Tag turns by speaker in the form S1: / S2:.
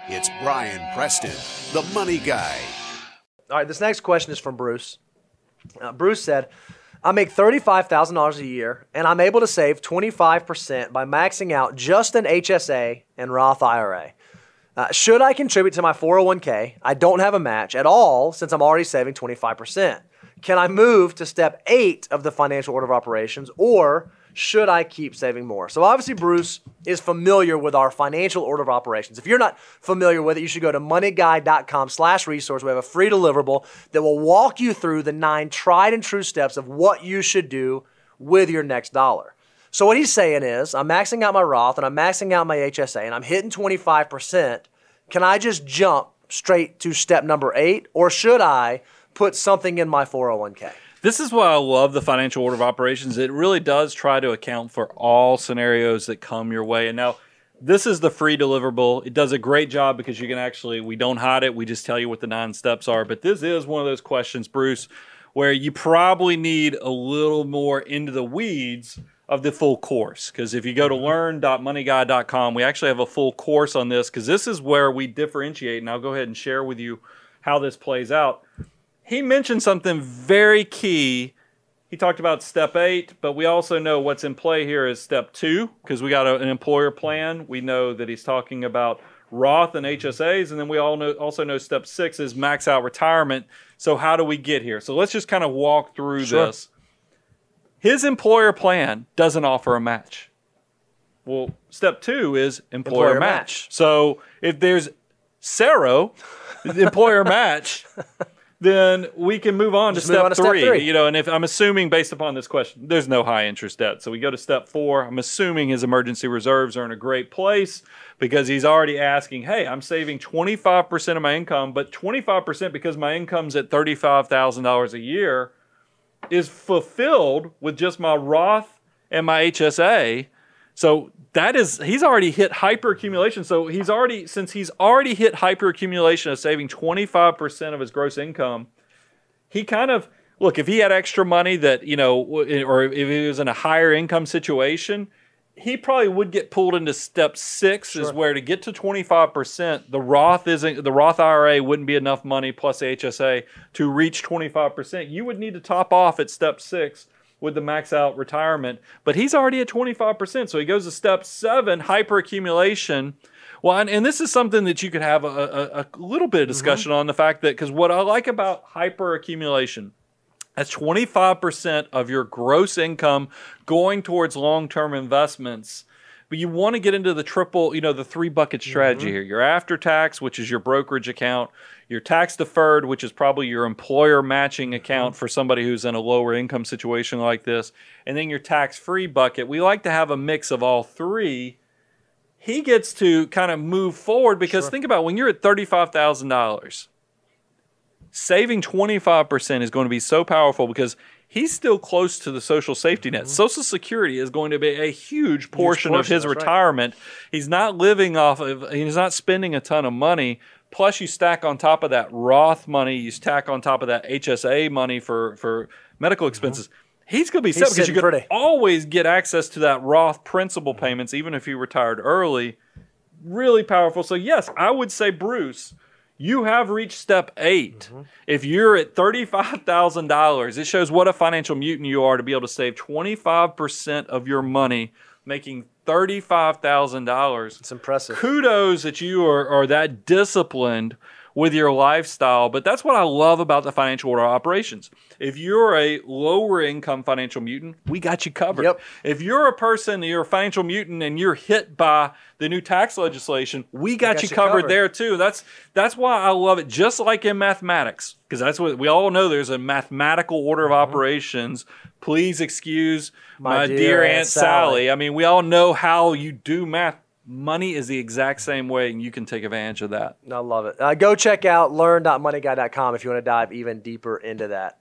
S1: It's Brian Preston, the Money Guy.
S2: All right, this next question is from Bruce. Bruce said, I make $35,000 a year, and I'm able to save 25% by maxing out just an HSA and Roth IRA. Should I contribute to my 401k? I don't have a match at all since I'm already saving 25%. Can I move to step 8 of the financial order of operations, or should I keep saving more? So obviously Bruce is familiar with our financial order of operations. If you're not familiar with it, you should go to moneyguy.com/resource. We have a free deliverable that will walk you through the 9 tried and true steps of what you should do with your next dollar. So what he's saying is, I'm maxing out my Roth and I'm maxing out my HSA and I'm hitting 25%. Can I just jump straight to step number 8, or should I put something in my 401k?
S3: This is why I love the financial order of operations. It really does try to account for all scenarios that come your way. And now, this is the free deliverable. It does a great job because you can actually, we don't hide it. We just tell you what the 9 steps are. But this is one of those questions, Bruce, where you probably need a little more into the weeds of the full course. Because if you go to learn.moneyguy.com, we actually have a full course on this, because this is where we differentiate. And I'll go ahead and share with you how this plays out. He mentioned something very key. He talked about step 8, but we also know what's in play here is step 2, because we got an employer plan. We know that he's talking about Roth and HSAs, and then we also know step 6 is max out retirement. So how do we get here? So let's just kind of walk through this. His employer plan doesn't offer a match. Well, step 2 is employer match. So if there's zero, the employer match, then we can move on to step 3. You know, and if I'm assuming, based upon this question, there's no high interest debt. So we go to step 4. I'm assuming his emergency reserves are in a great place, because he's already asking, hey, I'm saving 25% of my income, but 25% because my income's at $35,000 a year is fulfilled with just my Roth and my HSA. So that is, he's already hit hyperaccumulation. So since he's already hit hyperaccumulation of saving 25% of his gross income, he kind of, look, if he had extra money that, you know, or if he was in a higher income situation, he probably would get pulled into step 6, is where to get to 25%, the Roth IRA wouldn't be enough money plus HSA to reach 25%. You would need to top off at step 6 with the max out retirement, but he's already at 25%. So he goes to step 7, hyperaccumulation. Well, and this is something that you could have a little bit of discussion on, the fact that, because what I like about hyperaccumulation, that's 25% of your gross income going towards long-term investments. But you want to get into the triple, you know, the 3-bucket strategy here. Your after-tax, which is your brokerage account, your tax-deferred, which is probably your employer matching account for somebody who's in a lower income situation like this, and then your tax-free bucket. We like to have a mix of all 3. He gets to kind of move forward, because think about when you're at $35,000, saving 25% is going to be so powerful, because he's still close to the social safety net. Social Security is going to be a huge portion of his retirement. He's not living off of, he's not spending a ton of money. Plus you stack on top of that Roth money, you stack on top of that HSA money for medical expenses. He's going to be set, because you could always get access to that Roth principal payments, even if you retired early. Really powerful. So yes, I would say, Bruce, you have reached step 8. If you're at $35,000, it shows what a financial mutant you are to be able to save 25% of your money, making $35,000.
S2: It's impressive.
S3: Kudos that you are that disciplined with your lifestyle. But that's what I love about the financial order operations. If you're a lower income financial mutant, we got you covered. If you're a person, you're a financial mutant, and you're hit by the new tax legislation, we got you covered there too. That's why I love it. Just like in mathematics, because that's what we all know, there's a mathematical order of operations. Please excuse my dear Aunt Sally. I mean, we all know how you do math. Money is the exact same way, and you can take advantage of that.
S2: I love it. Go check out learn.moneyguy.com if you want to dive even deeper into that.